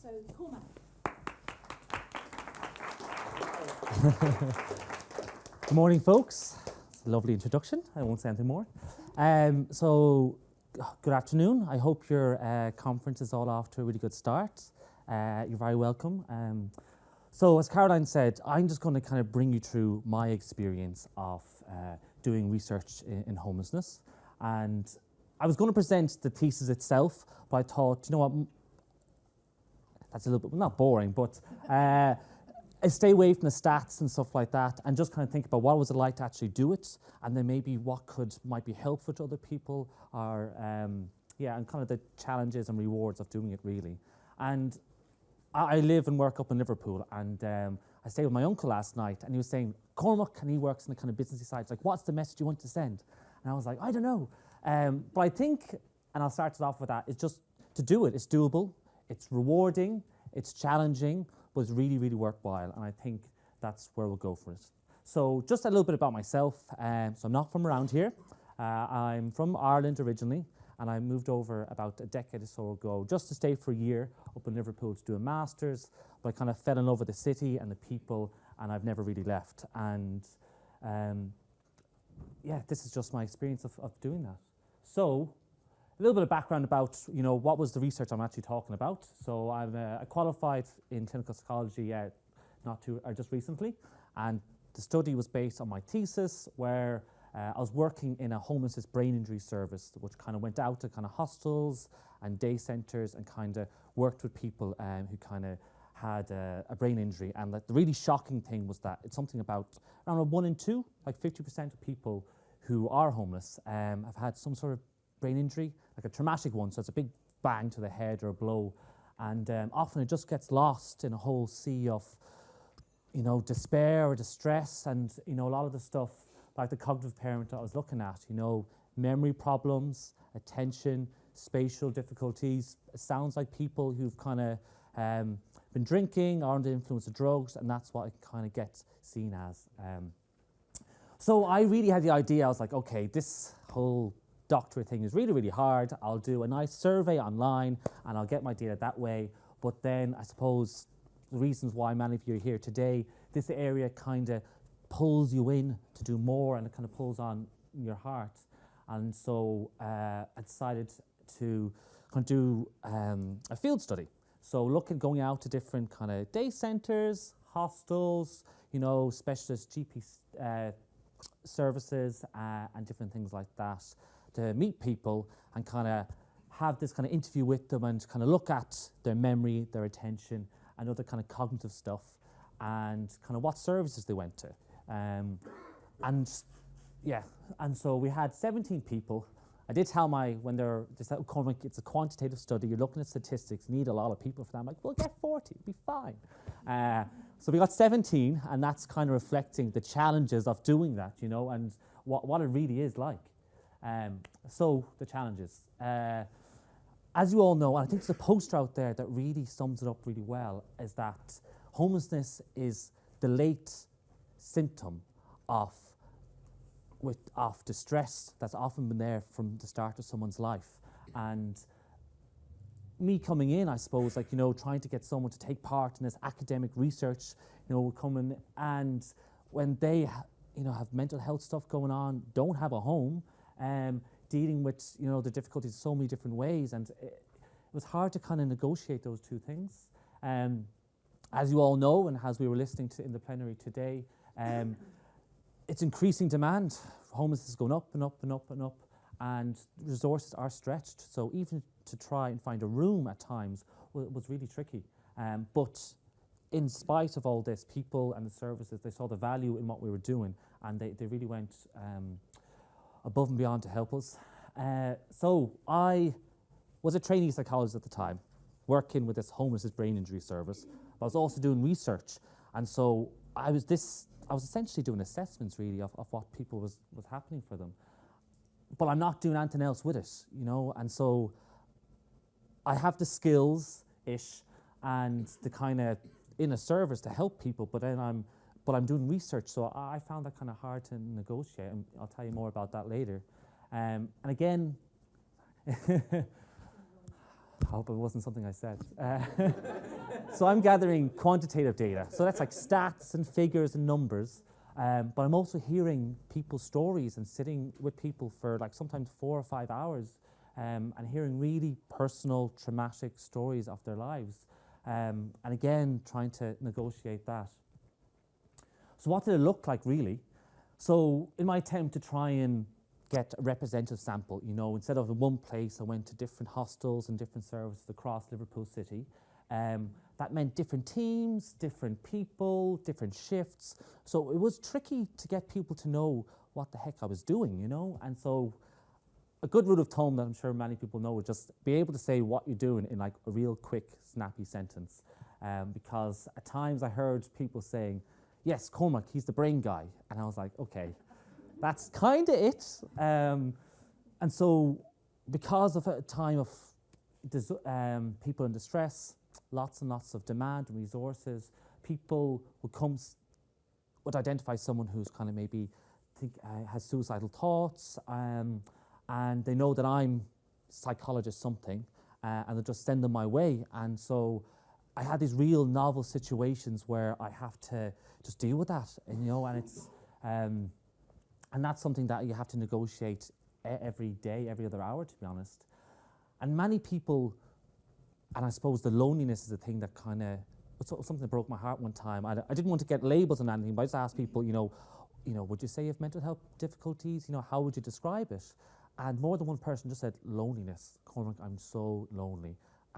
So, Cormac. Good morning, folks. It's a lovely introduction. I won't say anything more. Good afternoon. I hope your conference is all off to a really good start. You're very welcome. So as Caroline said, I'm just going to kind of bring you through my experience of doing research in homelessness. And I was going to present the thesis itself, but I thought, you know what, that's a little bit, not boring, but I stay away from the stats and stuff like that and just kind of think about what was it like to actually do it, and then maybe what might be helpful to other people, or and kind of the challenges and rewards of doing it really. And I live and work up in Liverpool, and I stayed with my uncle last night, and he was saying, Cormac, and he works on the kind of businessy side, like, what's the message you want to send? And I was like, I don't know. But I think, and I'll start it off with that, it's just to do it. It's doable, it's rewarding, it's challenging, but it's really, really worthwhile, and I think that's where we'll go for it. So just a little bit about myself. So I'm not from around here. I'm from Ireland originally, and I moved over about a decade or so ago just to stay for a year up in Liverpool to do a master's, but I kind of fell in love with the city and the people, and I've never really left. And this is just my experience of doing that. So a little bit of background about, what was the research I'm actually talking about. So I'm qualified in clinical psychology just recently, and the study was based on my thesis, where I was working in a homelessness brain injury service, which kind of went out to kind of hostels and day centres and kind of worked with people who kind of had a brain injury. And the really shocking thing was that it's something about around 1 in 2, like 50% of people who are homeless have had some sort of brain injury, like a traumatic one, so it's a big bang to the head or a blow, and often it just gets lost in a whole sea of, despair or distress, and a lot of the stuff like the cognitive impairment I was looking at, memory problems, attention, spatial difficulties. It sounds like people who've kind of been drinking or under the influence of drugs, and that's what it kind of gets seen as. So I really had the idea. I was like, okay, this whole doctorate thing is really, really hard. I'll do a nice survey online and I'll get my data that way. But then I suppose the reasons why many of you are here today, this area kind of pulls you in to do more, and it kind of pulls on your heart. And so I decided to kind of do a field study. So going out to different kind of day centres, hostels, specialist GP services and different things like that, to meet people and kind of have this kind of interview with them and kind of look at their memory, their attention, and other kind of cognitive stuff, and kind of what services they went to. And so we had 17 people. I did tell they said, Cormac, it's a quantitative study, you're looking at statistics, you need a lot of people for that. I'm like, well, get 40, it'll be fine. So we got 17, and that's kind of reflecting the challenges of doing that, and what it really is like. So the challenges. As you all know, and I think there's a poster out there that really sums it up really well, is that homelessness is the late symptom of distress that's often been there from the start of someone's life. And me coming in, I suppose, trying to get someone to take part in this academic research, coming, and when they have mental health stuff going on, don't have a home, dealing with the difficulties in so many different ways, and it was hard to kind of negotiate those two things. As you all know, and as we were listening to in the plenary today, it's increasing demand. Homelessness is going up and up and up and up, and resources are stretched. So even to try and find a room at times was really tricky. But in spite of all this, people and the services, they saw the value in what we were doing, and they really went above and beyond to help us. So I was a trainee psychologist at the time, working with this homelessness brain injury service. But I was also doing research, and so I was essentially doing assessments really of what people was happening for them. But I'm not doing anything else with it, and so I have the skills-ish and the kind of in a service to help people, but I'm doing research, so I found that kind of hard to negotiate, and I'll tell you more about that later. And again, hope it wasn't something I said. So I'm gathering quantitative data. So that's like stats and figures and numbers. But I'm also hearing people's stories and sitting with people for like sometimes 4 or 5 hours and hearing really personal, traumatic stories of their lives. And again, trying to negotiate that. So what did it look like really? So in my attempt to try and get a representative sample, you know, instead of in one place, I went to different hostels and different services across Liverpool City. That meant different teams, different people, different shifts. So it was tricky to get people to know what the heck I was doing, you know? And so a good rule of thumb that I'm sure many people know is just be able to say what you're doing in like a real quick, snappy sentence. Because at times I heard people saying, yes, Cormac, he's the brain guy. And I was like, okay, that's kind of it. And so because of a time of people in distress, lots and lots of demand and resources, people would identify someone who's kind of maybe has suicidal thoughts, and they know that I'm psychologist something, and they just send them my way. And so I had these real novel situations where I have to just deal with that, and you know, and it's and that's something that you have to negotiate every day, every other hour, to be honest. And many people, and I suppose the loneliness is a thing that kind of, something that broke my heart one time. I didn't want to get labels on anything, but I just asked people, you know, would you say you have mental health difficulties? You know, how would you describe it? And more than one person just said loneliness. Cormac, I'm so lonely.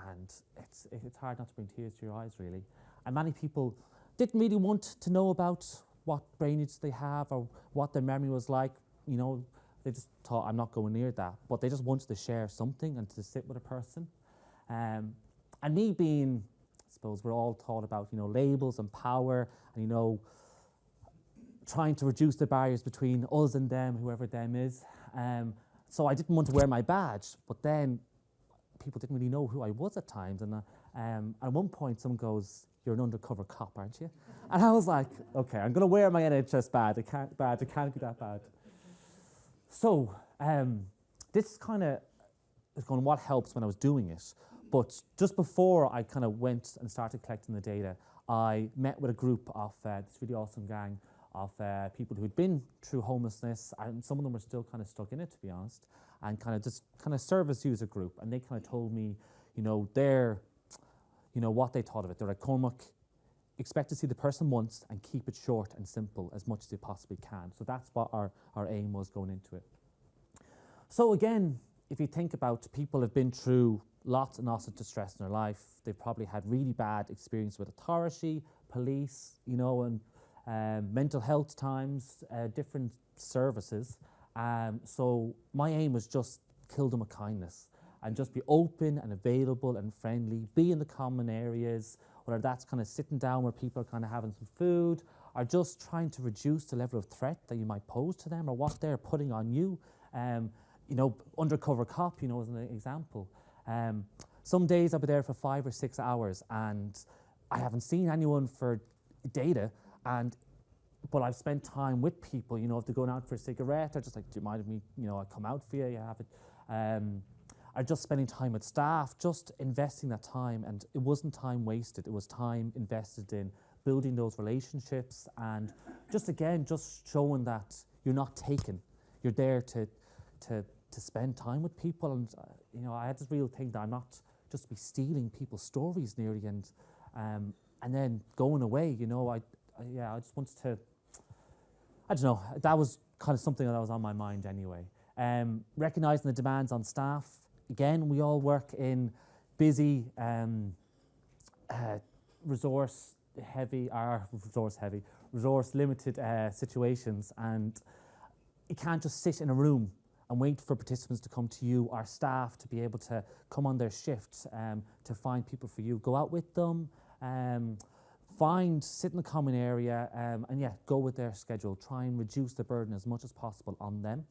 And it's hard not to bring tears to your eyes, really. And many people didn't really want to know about what brain needs they have or what their memory was like. You know, they just thought, I'm not going near that. But they just wanted to share something and to sit with a person. And me being, I suppose we're all taught about, you know, labels and power and, you know, trying to reduce the barriers between us and them, whoever them is. So I didn't want to wear my badge, but then people didn't really know who I was at times. And at one point, someone goes, "You're an undercover cop, aren't you?" And I was like, okay, I'm going to wear my NHS badge. It can't be that bad. So this kind of is going, what helps when I was doing it. But just before I kind of went and started collecting the data, I met with a group of this really awesome gang of people who'd been through homelessness, and some of them were still kind of stuck in it, to be honest, and kind of just kind of service user group. And they kind of told me, you know, what they thought of it. They're like, Cormac, expect to see the person once and keep it short and simple as much as you possibly can. So that's what our aim was going into it. So again, if you think about people have been through lots and lots of distress in their life, they've probably had really bad experience with authority, police, you know, and mental health times, different services. So my aim was just kill them with kindness and just be open and available and friendly, be in the common areas, whether that's kind of sitting down where people are kind of having some food, or just trying to reduce the level of threat that you might pose to them or what they're putting on you. You know, undercover cop, you know, as an example. Some days I'll be there for 5 or 6 hours and I haven't seen anyone for data, but I've spent time with people, you know, if they're going out for a cigarette, they're just like, do you mind if me, you know, I'll come out for you, you have it. Or just spending time with staff, just investing that time, and it wasn't time wasted, it was time invested in building those relationships and just again, just showing that you're not taken, you're there to spend time with people. And you know, I had this real thing that I'm not just be stealing people's stories nearly and then going away, you know. I just wanted to, I don't know, that was kind of something that was on my mind anyway. Recognising the demands on staff. Again, we all work in busy, resource limited situations, and you can't just sit in a room and wait for participants to come to you, or staff to be able to come on their shifts to find people for you. Go out with them, sit in the common area, and yeah, go with their schedule. Try and reduce the burden as much as possible on them.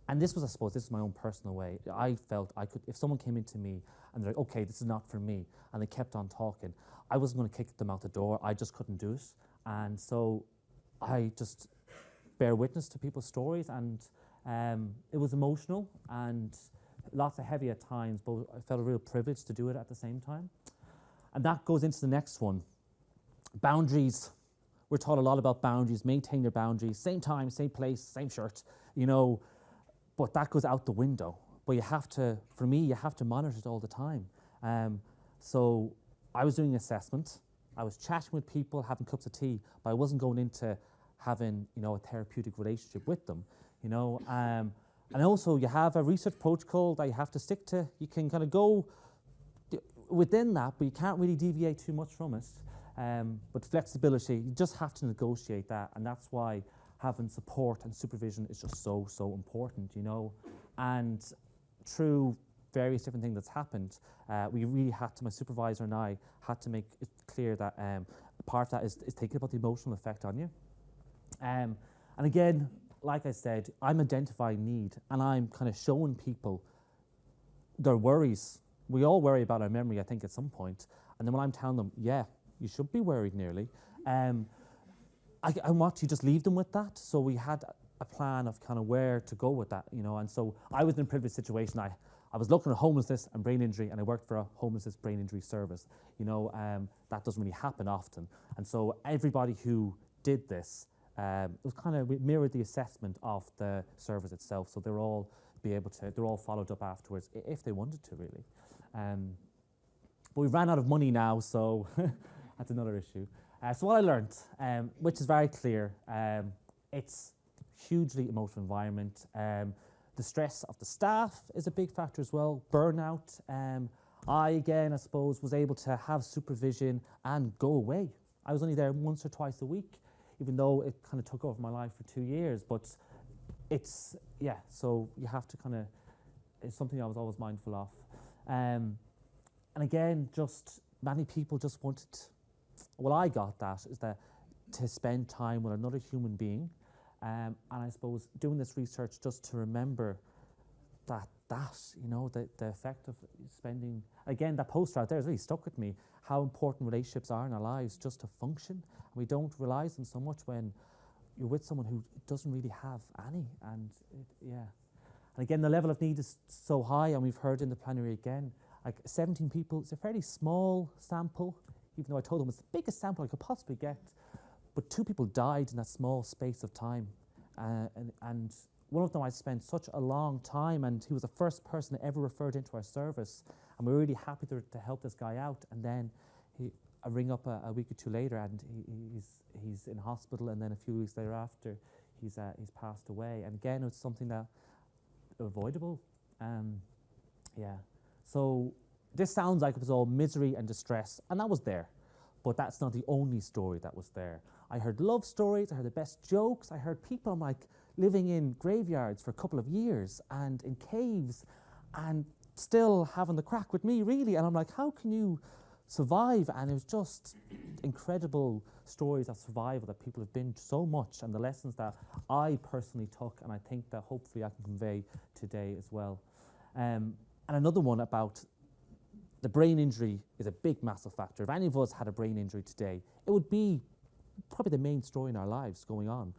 And this was, I suppose, this is my own personal way. I felt I could, if someone came into me and they're like, okay, this is not for me, and they kept on talking, I wasn't going to kick them out the door. I just couldn't do it. And so I just bear witness to people's stories, and it was emotional, and lots of heavy at times, but I felt a real privilege to do it at the same time. And that goes into the next one. Boundaries. We're taught a lot about boundaries, maintain your boundaries, same time, same place, same shirt, you know, but that goes out the window. But you have to, for me, you have to monitor it all the time. So I was doing assessment, I was chatting with people, having cups of tea, but I wasn't going into having, you know, a therapeutic relationship with them, you know. And also you have a research protocol that you have to stick to. You can kind of go within that, but you can't really deviate too much from it. But flexibility, you just have to negotiate that, and that's why having support and supervision is just so, so important, you know. And through various different things that's happened, we really had to, my supervisor and I, had to make it clear that part of that is thinking about the emotional effect on you. And again, like I said, I'm identifying need, and I'm kind of showing people their worries. We all worry about our memory, I think, at some point. And then when I'm telling them, yeah, you should be worried nearly, I want to just leave them with that. So we had a plan of kind of where to go with that, you know. And so I was in a privileged situation. I was looking at homelessness and brain injury, and I worked for a homelessness brain injury service. You know, that doesn't really happen often. And so everybody who did this, it was kind of, we mirrored the assessment of the service itself. So they're all followed up afterwards if they wanted to, really. But we ran out of money now, so that's another issue. So what I learned, which is very clear, it's hugely emotional environment. The stress of the staff is a big factor as well. Burnout. I suppose, was able to have supervision and go away. I was only there once or twice a week, even though it kind of took over my life for 2 years. But it's, yeah, so you have to kind of, it's something I was always mindful of. And again, just many people just wanted, well, I got that, is that to spend time with another human being. And I suppose doing this research just to remember that you know, the effect of spending, again, that poster out there has really stuck with me, how important relationships are in our lives just to function. And we don't realize them so much when you're with someone who doesn't really have any. And yeah. And again, the level of need is so high, and we've heard in the plenary again, like 17 people, it's a fairly small sample, even though I told them it's the biggest sample I could possibly get. But 2 people died in that small space of time. And one of them I spent such a long time, and he was the first person ever referred into our service. And we were really happy to help this guy out. And then I ring up a week or 2 later, and he's in hospital, and then a few weeks thereafter, he's passed away. And again, it's something that avoidable. Yeah. So this sounds like it was all misery and distress, and that was there. But that's not the only story that was there. I heard love stories, I heard the best jokes, I heard people, I'm like, living in graveyards for a couple of years and in caves and still having the crack with me, really. And I'm like, how can you survive? And it was just incredible stories of survival that people have been so much, and the lessons that I personally took, and I think that hopefully I can convey today as well. And another one about the brain injury is a big, massive factor. If any of us had a brain injury today, it would be probably the main story in our lives going on.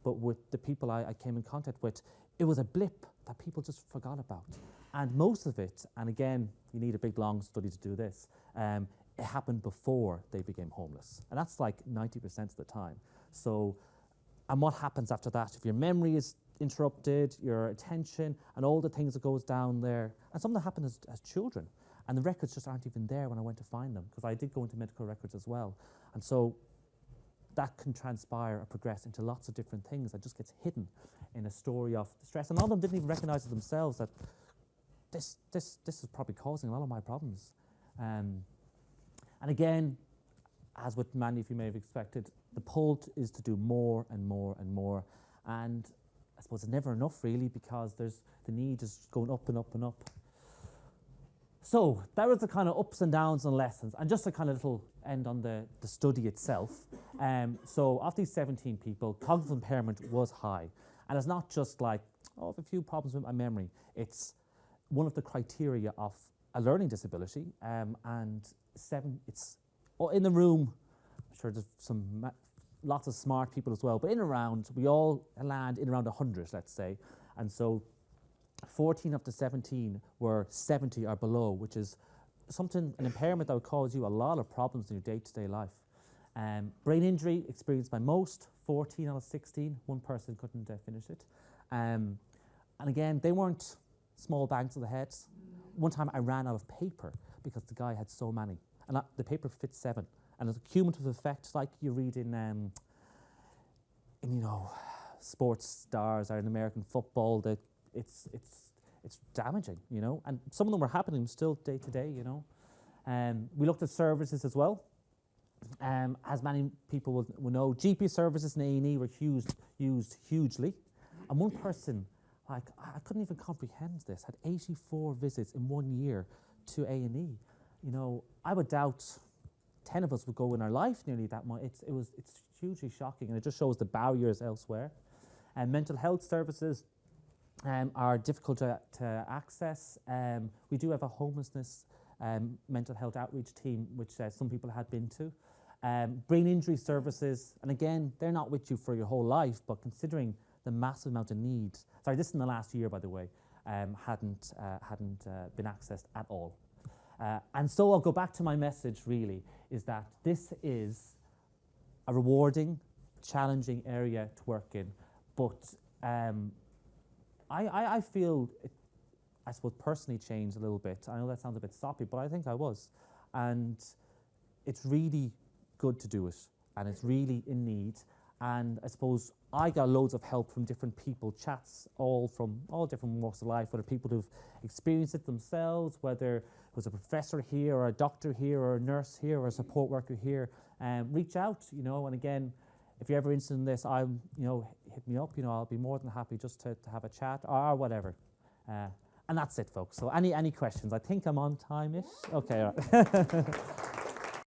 But with the people I came in contact with, it was a blip that people just forgot about. And most of it, and again, you need a big, long study to do this, it happened before they became homeless. And that's like 90% of the time. So, and what happens after that? If your memory is interrupted, your attention, and all the things that goes down there, and something that happened as children. And the records just aren't even there when I went to find them, because I did go into medical records as well. And so that can transpire or progress into lots of different things that just gets hidden in a story of stress. And a lot of them didn't even recognize it themselves, that this is probably causing a lot of my problems. And again, as with many of you may have expected, the pull is to do more and more and more. And I suppose it's never enough, really, because the need is going up and up and up. So that was the kind of ups and downs and lessons, and just a kind of little end on the study itself. So of these 17 people, cognitive impairment was high. And it's not just like, oh, I have a few problems with my memory. It's one of the criteria of a learning disability. And it's in the room, I'm sure there's lots of smart people as well, but in around, we all land in around 100, let's say. And so 14 of the 17 were 70 or below, which is an impairment that would cause you a lot of problems in your day-to-day life. Brain injury experienced by most, 14 out of 16. One person couldn't finish it. And again, they weren't small bangs of the heads. One time I ran out of paper because the guy had so many. And the paper fit 7. And it's a cumulative effect, like you read in sports stars or in American football, that it's damaging, and some of them were happening still day to day, We looked at services as well. As many people will know, GP services in A&E were used hugely. And one person, I couldn't even comprehend this, had 84 visits in 1 year to A&E. I would doubt 10 of us would go in our life nearly that much. It's hugely shocking, and it just shows the barriers elsewhere. And mental health services are difficult to access. We do have a homelessness mental health outreach team, which some people had been to. Brain injury services, and again, they're not with you for your whole life, but considering the massive amount of need, this is in the last year, by the way, hadn't been accessed at all. And so I'll go back to my message, really, is that this is a rewarding, challenging area to work in, but I feel it, I suppose, personally changed a little bit. I know that sounds a bit soppy, but I think I was. And it's really good to do it, and it's really in need. And I suppose I got loads of help from different people, chats from all different walks of life, whether people who've experienced it themselves, whether it was a professor here or a doctor here or a nurse here or a support worker here. Reach out, and again, if you're ever interested in this, hit me up, I'll be more than happy just to have a chat or whatever. And that's it, folks. So any questions? I think I'm on time-ish. Okay, all right.